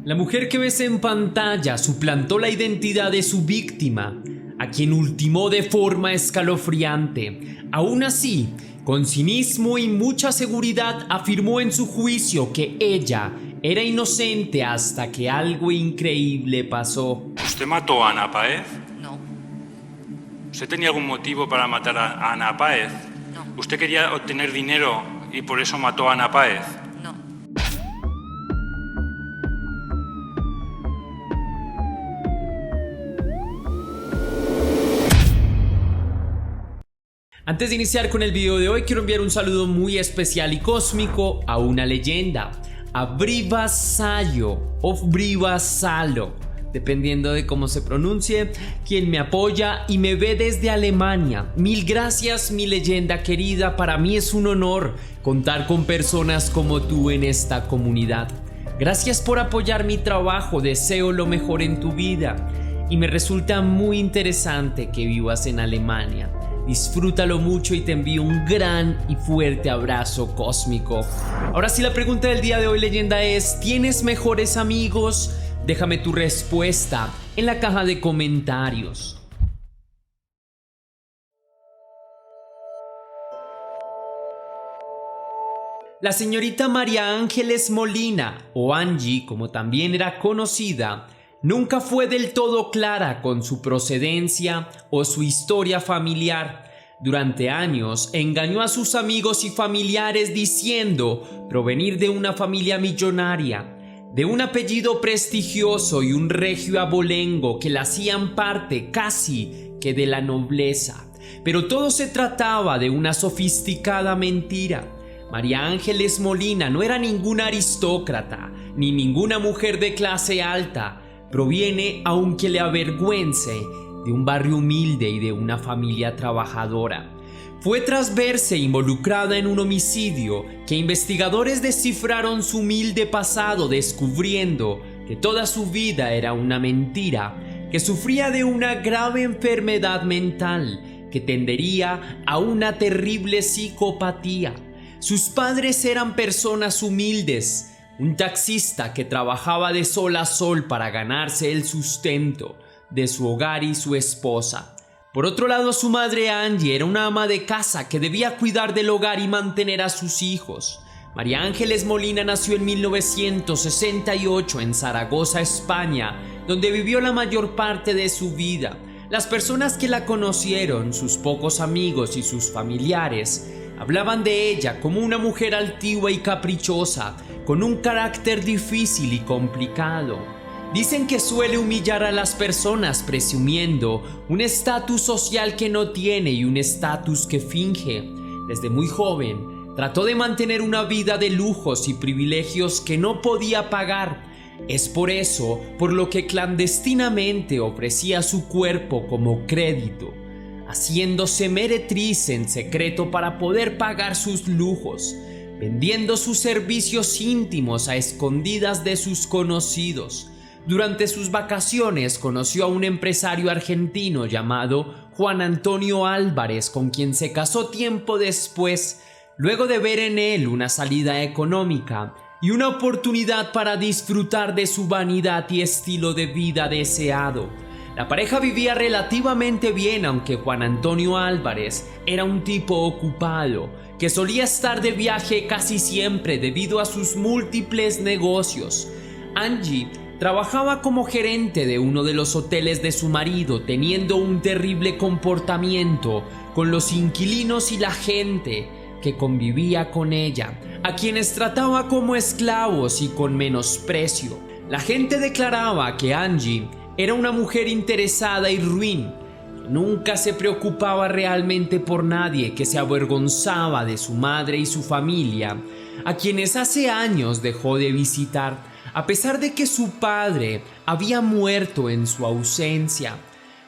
La mujer que ves en pantalla suplantó la identidad de su víctima, a quien ultimó de forma escalofriante. Aún así, con cinismo y mucha seguridad afirmó en su juicio que ella era inocente hasta que algo increíble pasó. ¿Usted mató a Ana Páez? No, ¿Usted tenía algún motivo para matar a Ana Páez? no, ¿Usted quería obtener dinero y por eso mató a Ana Páez? no. Antes de iniciar con el video de hoy, quiero enviar un saludo muy especial y cósmico a una leyenda, a Briva Sayo o Briva Salo, dependiendo de cómo se pronuncie, quien me apoya y me ve desde Alemania. Mil gracias, mi leyenda querida. Para mí es un honor contar con personas como tú en esta comunidad. Gracias por apoyar mi trabajo, deseo lo mejor en tu vida y me resulta muy interesante que vivas en Alemania. Disfrútalo mucho y te envío un gran y fuerte abrazo cósmico. Ahora sí, la pregunta del día de hoy, leyenda, es: ¿tienes mejores amigos? Déjame tu respuesta en la caja de comentarios. La señorita María Ángeles Molina, o Angie como también era conocida, nunca fue del todo clara con su procedencia o su historia familiar. Durante años engañó a sus amigos y familiares diciendo provenir de una familia millonaria, de un apellido prestigioso y un regio abolengo que la hacían parte casi que de la nobleza. Pero todo se trataba de una sofisticada mentira. María Ángeles Molina no era ninguna aristócrata ni ninguna mujer de clase alta. Proviene, aunque le avergüence, de un barrio humilde y de una familia trabajadora. Fue tras verse involucrada en un homicidio que investigadores descifraron su humilde pasado, descubriendo que toda su vida era una mentira, que sufría de una grave enfermedad mental que tendería a una terrible psicopatía. Sus padres eran personas humildes, un taxista que trabajaba de sol a sol para ganarse el sustento de su hogar y su esposa. Por otro lado, su madre Angie era una ama de casa que debía cuidar del hogar y mantener a sus hijos. María Ángeles Molina nació en 1968 en Zaragoza, España, donde vivió la mayor parte de su vida. Las personas que la conocieron, sus pocos amigos y sus familiares, hablaban de ella como una mujer altiva y caprichosa, con un carácter difícil y complicado. Dicen que suele humillar a las personas presumiendo un estatus social que no tiene y un estatus que finge. Desde muy joven, trató de mantener una vida de lujos y privilegios que no podía pagar. Es por eso por lo que clandestinamente ofrecía su cuerpo como crédito, haciéndose meretriz en secreto para poder pagar sus lujos, vendiendo sus servicios íntimos a escondidas de sus conocidos. Durante sus vacaciones conoció a un empresario argentino llamado Juan Antonio Álvarez, con quien se casó tiempo después, luego de ver en él una salida económica y una oportunidad para disfrutar de su vanidad y estilo de vida deseado. La pareja vivía relativamente bien, aunque Juan Antonio Álvarez era un tipo ocupado, que solía estar de viaje casi siempre debido a sus múltiples negocios. Angie trabajaba como gerente de uno de los hoteles de su marido, teniendo un terrible comportamiento con los inquilinos y la gente que convivía con ella, a quienes trataba como esclavos y con menosprecio. La gente declaraba que Angie era una mujer interesada y ruin, que nunca se preocupaba realmente por nadie, que se avergonzaba de su madre y su familia, a quienes hace años dejó de visitar, a pesar de que su padre había muerto en su ausencia.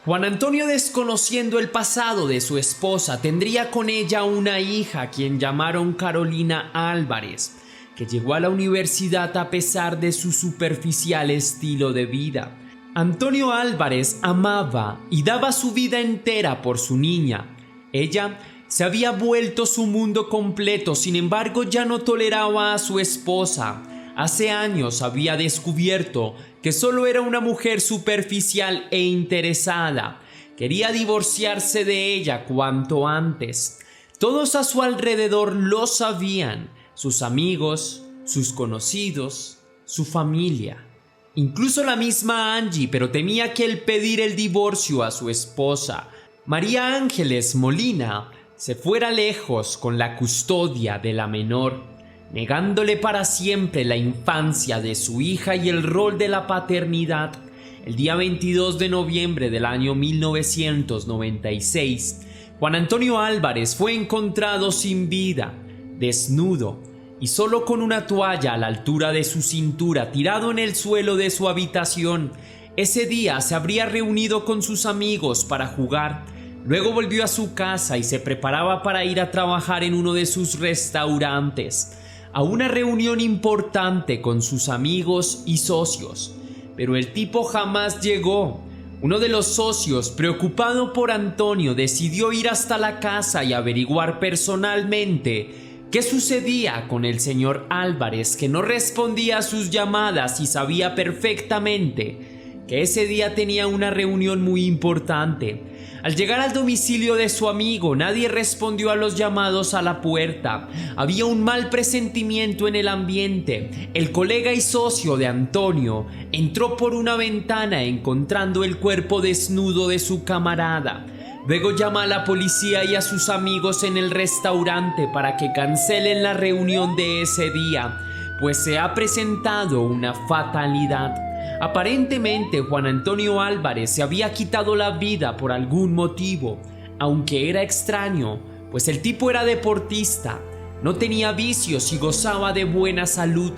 Juan Antonio, desconociendo el pasado de su esposa, tendría con ella una hija a quien llamaron Carolina Álvarez, que llegó a la universidad a pesar de su superficial estilo de vida. Antonio Álvarez amaba y daba su vida entera por su niña. Ella se había vuelto su mundo completo, sin embargo ya no toleraba a su esposa, hace años había descubierto que solo era una mujer superficial e interesada. Quería divorciarse de ella cuanto antes. Todos a su alrededor lo sabían, sus amigos, sus conocidos, su familia. Incluso la misma Angie, pero temía que el pedir el divorcio a su esposa, María Ángeles Molina, se fuera lejos con la custodia de la menor, negándole para siempre la infancia de su hija y el rol de la paternidad. El día 22 de noviembre del año 1996, Juan Antonio Álvarez fue encontrado sin vida, desnudo y solo con una toalla a la altura de su cintura, tirado en el suelo de su habitación. Ese día se habría reunido con sus amigos para jugar. Luego volvió a su casa y se preparaba para ir a trabajar en uno de sus restaurantes, a una reunión importante con sus amigos y socios. Pero el tipo jamás llegó. Uno de los socios, preocupado por Antonio, decidió ir hasta la casa y averiguar personalmente qué sucedía con el señor Álvarez, que no respondía a sus llamadas y sabía perfectamente que ese día tenía una reunión muy importante. Al llegar al domicilio de su amigo, nadie respondió a los llamados a la puerta. Había un mal presentimiento en el ambiente. El colega y socio de Antonio entró por una ventana encontrando el cuerpo desnudo de su camarada. Luego llama a la policía y a sus amigos en el restaurante para que cancelen la reunión de ese día, pues se ha presentado una fatalidad. Aparentemente Juan Antonio Álvarez se había quitado la vida por algún motivo, aunque era extraño, pues el tipo era deportista, no tenía vicios y gozaba de buena salud.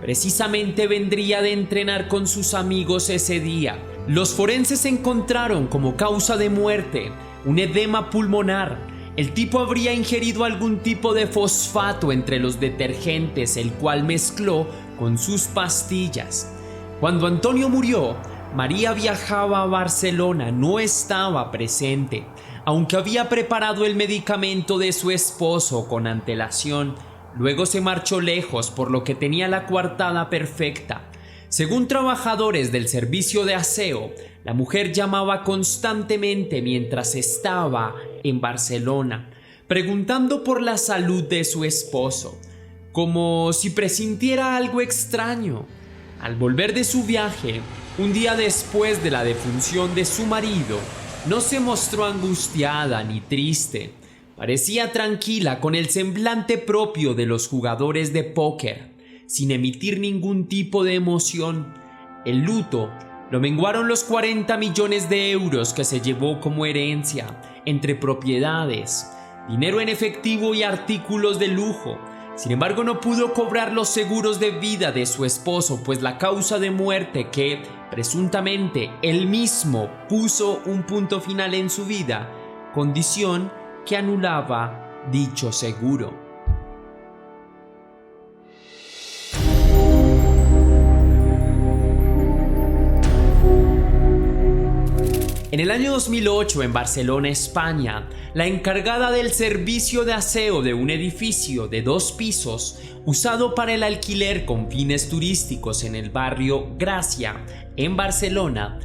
Precisamente vendría de entrenar con sus amigos ese día. Los forenses encontraron como causa de muerte un edema pulmonar. El tipo habría ingerido algún tipo de fosfato entre los detergentes, el cual mezcló con sus pastillas. Cuando Antonio murió, María viajaba a Barcelona, no estaba presente, aunque había preparado el medicamento de su esposo con antelación. Luego se marchó lejos, por lo que tenía la coartada perfecta. Según trabajadores del servicio de aseo, la mujer llamaba constantemente mientras estaba en Barcelona, preguntando por la salud de su esposo, como si presintiera algo extraño. Al volver de su viaje, un día después de la defunción de su marido, no se mostró angustiada ni triste. Parecía tranquila, con el semblante propio de los jugadores de póker, sin emitir ningún tipo de emoción. El luto lo menguaron los 40 millones de euros que se llevó como herencia, entre propiedades, dinero en efectivo y artículos de lujo. Sin embargo, no pudo cobrar los seguros de vida de su esposo, pues la causa de muerte, que presuntamente él mismo puso un punto final en su vida, condición que anulaba dicho seguro. En el año 2008, en Barcelona, España, la encargada del servicio de aseo de un edificio de 2 pisos, usado para el alquiler con fines turísticos en el barrio Gracia, en Barcelona,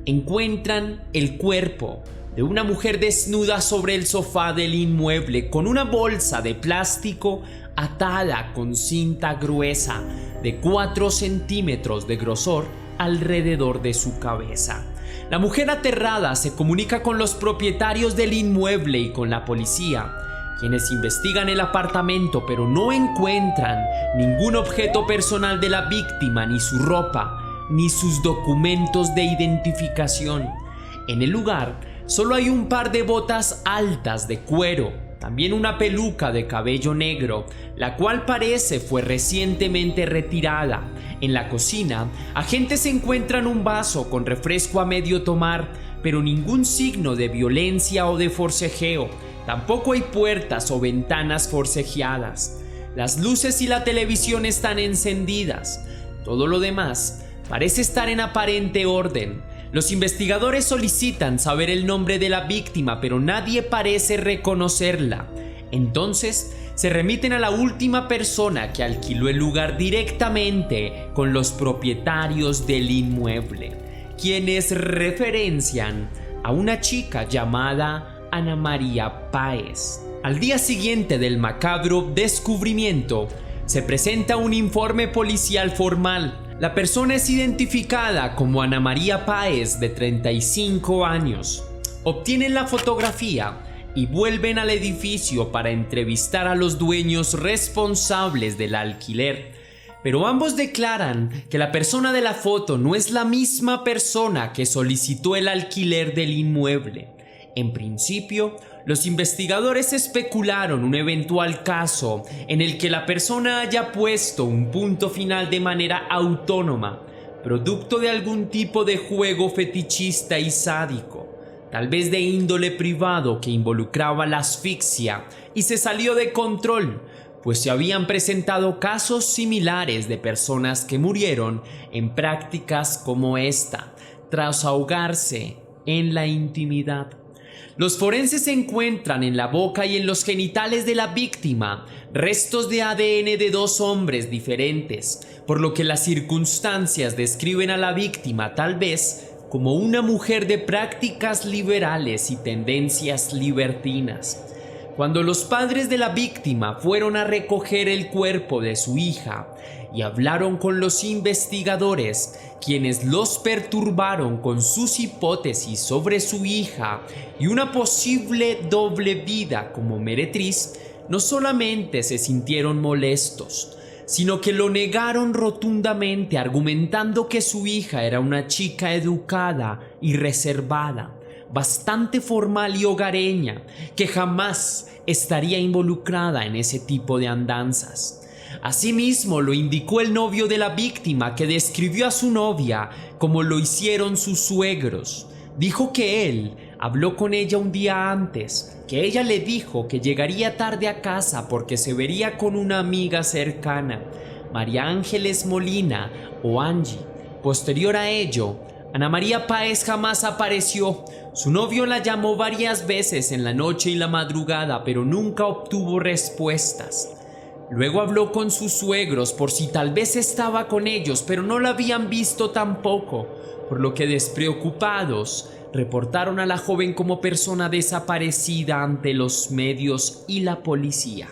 encuentran el cuerpo de una mujer desnuda sobre el sofá del inmueble, con una bolsa de plástico atada con cinta gruesa de 4 centímetros de grosor alrededor de su cabeza. La mujer, aterrada, se comunica con los propietarios del inmueble y con la policía, quienes investigan el apartamento, pero no encuentran ningún objeto personal de la víctima, ni su ropa, ni sus documentos de identificación. En el lugar solo hay un par de botas altas de cuero, también una peluca de cabello negro, la cual parece fue recientemente retirada. En la cocina, agentes encuentran un vaso con refresco a medio tomar, pero ningún signo de violencia o de forcejeo. Tampoco hay puertas o ventanas forcejeadas. Las luces y la televisión están encendidas. Todo lo demás parece estar en aparente orden. Los investigadores solicitan saber el nombre de la víctima, pero nadie parece reconocerla. Entonces se remiten a la última persona que alquiló el lugar directamente con los propietarios del inmueble, quienes referencian a una chica llamada Ana María Páez. Al día siguiente del macabro descubrimiento, se presenta un informe policial formal. La persona es identificada como Ana María Páez, de 35 años. Obtienen la fotografía y vuelven al edificio para entrevistar a los dueños responsables del alquiler. Pero ambos declaran que la persona de la foto no es la misma persona que solicitó el alquiler del inmueble. En principio, los investigadores especularon un eventual caso en el que la persona haya puesto un punto final de manera autónoma, producto de algún tipo de juego fetichista y sádico, tal vez de índole privado que involucraba la asfixia y se salió de control, pues se habían presentado casos similares de personas que murieron en prácticas como esta, tras ahogarse en la intimidad. Los forenses encuentran en la boca y en los genitales de la víctima restos de ADN de dos hombres diferentes, por lo que las circunstancias describen a la víctima tal vez como una mujer de prácticas liberales y tendencias libertinas. Cuando los padres de la víctima fueron a recoger el cuerpo de su hija y hablaron con los investigadores, quienes los perturbaron con sus hipótesis sobre su hija y una posible doble vida como meretriz, no solamente se sintieron molestos, sino que lo negaron rotundamente, argumentando que su hija era una chica educada y reservada, bastante formal y hogareña, que jamás estaría involucrada en ese tipo de andanzas. Asimismo, lo indicó el novio de la víctima, que describió a su novia como lo hicieron sus suegros. Dijo que él habló con ella un día antes, que ella le dijo que llegaría tarde a casa porque se vería con una amiga cercana, María Ángeles Molina o Angie. Posterior a ello, Ana María Páez jamás apareció. Su novio la llamó varias veces en la noche y la madrugada, pero nunca obtuvo respuestas. Luego habló con sus suegros por si tal vez estaba con ellos, pero no la habían visto tampoco, por lo que despreocupados reportaron a la joven como persona desaparecida ante los medios y la policía.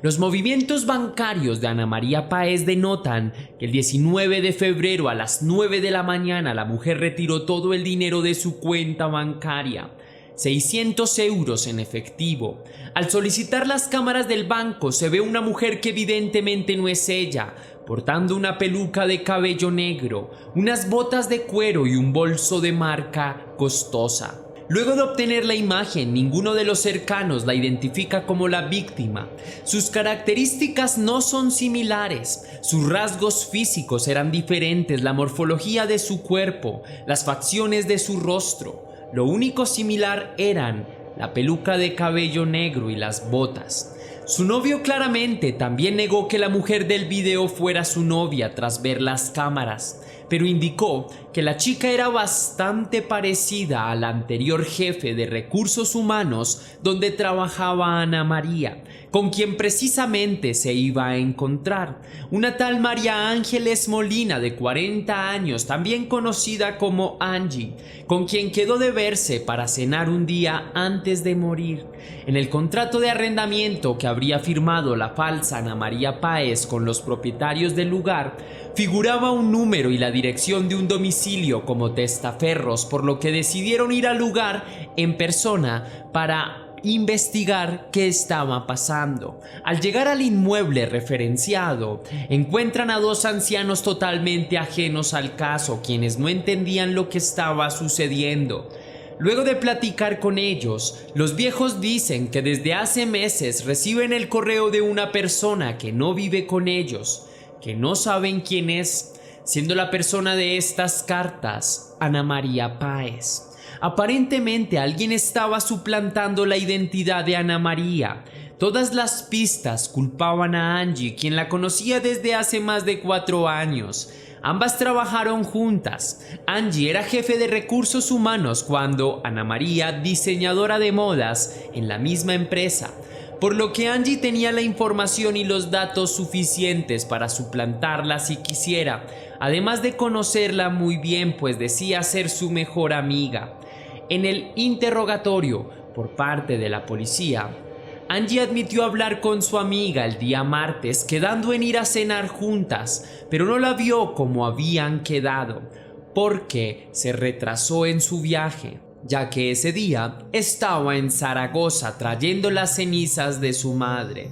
Los movimientos bancarios de Ana María Páez denotan que el 19 de febrero a las 9 de la mañana la mujer retiró todo el dinero de su cuenta bancaria, 600 euros en efectivo. Al solicitar las cámaras del banco se ve una mujer que evidentemente no es ella, portando una peluca de cabello negro, unas botas de cuero y un bolso de marca costosa. Luego de obtener la imagen, ninguno de los cercanos la identifica como la víctima. Sus características no son similares, sus rasgos físicos eran diferentes, la morfología de su cuerpo, las facciones de su rostro. Lo único similar eran la peluca de cabello negro y las botas. Su novio claramente también negó que la mujer del video fuera su novia tras ver las cámaras, pero indicó que la chica era bastante parecida al anterior jefe de recursos humanos donde trabajaba Ana María, con quien precisamente se iba a encontrar, una tal María Ángeles Molina de 40 años, también conocida como Angie, con quien quedó de verse para cenar un día antes de morir. En el contrato de arrendamiento que habría firmado la falsa Ana María Páez con los propietarios del lugar, figuraba un número y la dirección de un domicilio como testaferros, por lo que decidieron ir al lugar en persona para investigar qué estaba pasando. Al llegar al inmueble referenciado, encuentran a dos ancianos totalmente ajenos al caso, quienes no entendían lo que estaba sucediendo. Luego de platicar con ellos, los viejos dicen que desde hace meses reciben el correo de una persona que no vive con ellos, que no saben quién es, siendo la persona de estas cartas Ana María Páez. Aparentemente alguien estaba suplantando la identidad de Ana María. Todas las pistas culpaban a Angie, quien la conocía desde hace más de 4 años. Ambas trabajaron juntas. Angie era jefe de recursos humanos cuando Ana María, diseñadora de modas en la misma empresa. por lo que Angie tenía la información y los datos suficientes para suplantarla si quisiera, además de conocerla muy bien, pues decía ser su mejor amiga. En el interrogatorio por parte de la policía, Angie admitió hablar con su amiga el día martes, quedando en ir a cenar juntas, pero no la vio como habían quedado, porque se retrasó en su viaje, ya que ese día estaba en Zaragoza trayendo las cenizas de su madre.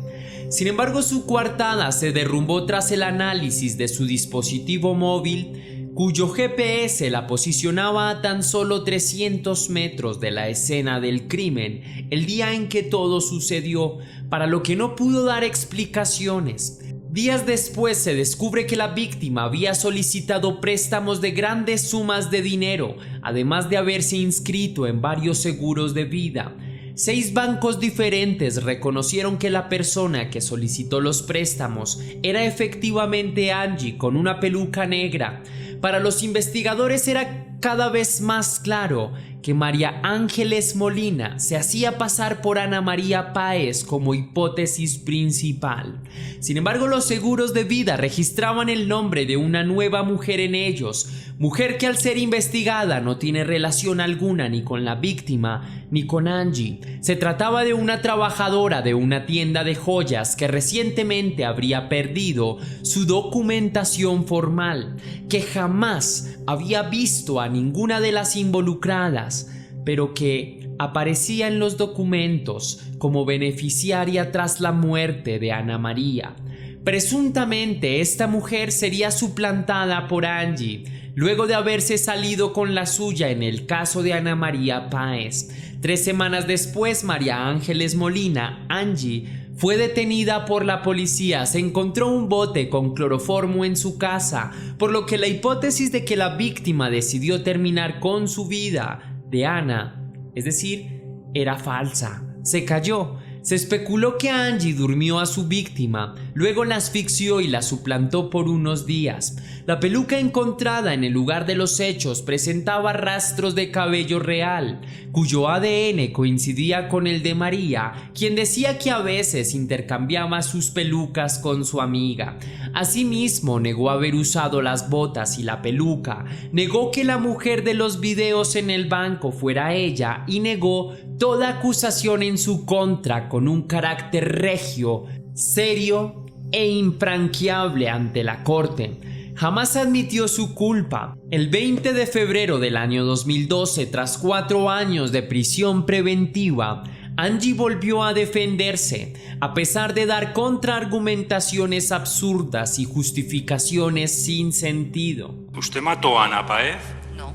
Sin embargo, su coartada se derrumbó tras el análisis de su dispositivo móvil, cuyo GPS la posicionaba a tan solo 300 metros de la escena del crimen el día en que todo sucedió, para lo que no pudo dar explicaciones. Días después se descubre que la víctima había solicitado préstamos de grandes sumas de dinero, además de haberse inscrito en varios seguros de vida. 6 bancos diferentes reconocieron que la persona que solicitó los préstamos era efectivamente Angie, con una peluca negra. Para los investigadores era cada vez más claro que María Ángeles Molina se hacía pasar por Ana María Páez como hipótesis principal. Sin embargo, los seguros de vida registraban el nombre de una nueva mujer en ellos, mujer que al ser investigada no tiene relación alguna ni con la víctima ni con Angie. Se trataba de una trabajadora de una tienda de joyas que recientemente habría perdido su documentación formal, que jamás había visto a ninguna de las involucradas, pero que aparecía en los documentos como beneficiaria tras la muerte de Ana María. Presuntamente esta mujer sería suplantada por Angie luego de haberse salido con la suya en el caso de Ana María Páez. 3 semanas después, María Ángeles Molina, Angie, fue detenida por la policía. Se encontró un bote con cloroformo en su casa, por lo que la hipótesis de que la víctima decidió terminar con su vida de Ana, es decir, era falsa. Se cayó. Se especuló que Angie durmió a su víctima, luego la asfixió y la suplantó por unos días. La peluca encontrada en el lugar de los hechos presentaba rastros de cabello real, cuyo ADN coincidía con el de María, quien decía que a veces intercambiaba sus pelucas con su amiga. Asimismo, negó haber usado las botas y la peluca, negó que la mujer de los videos en el banco fuera ella y negó toda acusación en su contra con un carácter regio, serio e infranqueable ante la corte. Jamás admitió su culpa. El 20 de febrero del año 2012, tras 4 años de prisión preventiva, Angie volvió a defenderse, a pesar de dar contraargumentaciones absurdas y justificaciones sin sentido. ¿Usted mató a Ana Páez? No,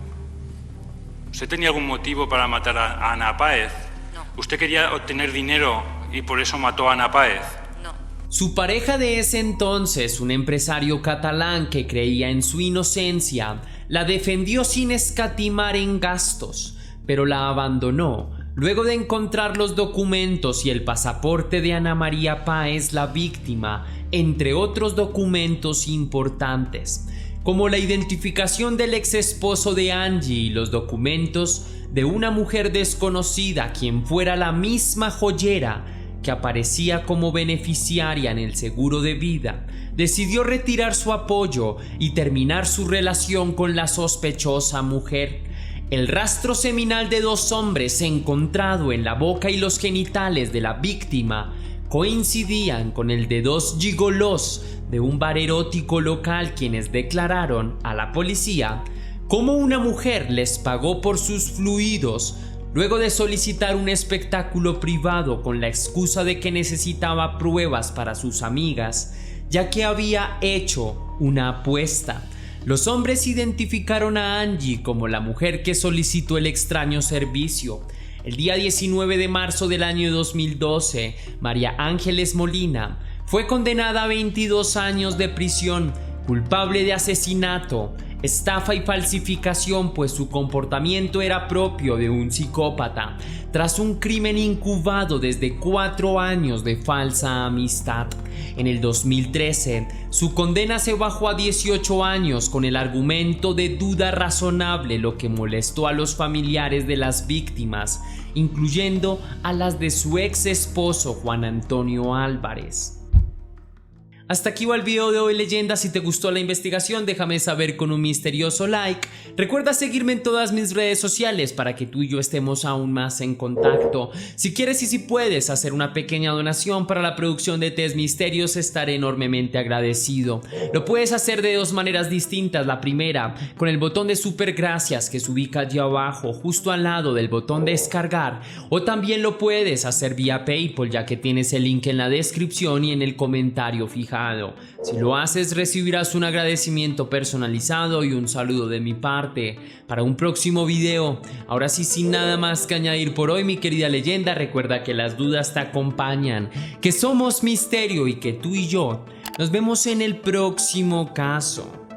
¿Usted tenía algún motivo para matar a Ana Páez? no, ¿Usted quería obtener dinero y por eso mató a Ana Páez? no. Su pareja de ese entonces, un empresario catalán que creía en su inocencia, la defendió sin escatimar en gastos, pero la abandonó luego de encontrar los documentos y el pasaporte de Ana María Páez, la víctima, entre otros documentos importantes, como la identificación del ex esposo de Angie y los documentos de una mujer desconocida, quien fuera la misma joyera que aparecía como beneficiaria en el seguro de vida. Decidió retirar su apoyo y terminar su relación con la sospechosa mujer. El rastro seminal de 2 hombres encontrado en la boca y los genitales de la víctima coincidían con el de 2 gigolós de un bar erótico local, quienes declararon a la policía cómo una mujer les pagó por sus fluidos luego de solicitar un espectáculo privado con la excusa de que necesitaba pruebas para sus amigas, ya que había hecho una apuesta. Los hombres identificaron a Angie como la mujer que solicitó el extraño servicio. El día 19 de marzo del año 2012, María Ángeles Molina fue condenada a 22 años de prisión, culpable de asesinato, estafa y falsificación, pues su comportamiento era propio de un psicópata, tras un crimen incubado desde 4 años de falsa amistad. En el 2013, Su condena se bajó a 18 años con el argumento de duda razonable, lo que molestó a los familiares de las víctimas, incluyendo a las de su ex esposo Juan Antonio Álvarez. Hasta aquí va el video de hoy, leyenda. Si te gustó la investigación, déjame saber con un misterioso like. Recuerda seguirme en todas mis redes sociales para que tú y yo estemos aún más en contacto. Si quieres y si puedes hacer una pequeña donación para la producción de Test Misterios, estaré enormemente agradecido. Lo puedes hacer de dos maneras distintas. La primera, con el botón de super gracias que se ubica allí abajo, justo al lado del botón de descargar. O también lo puedes hacer vía PayPal, ya que tienes el link en la descripción y en el comentario fijado. Si lo haces, recibirás un agradecimiento personalizado y un saludo de mi parte. Para un próximo video. Ahora sí, sin nada más que añadir por hoy, mi querida leyenda, recuerda que las dudas te acompañan, que somos misterio y que tú y yo nos vemos en el próximo caso.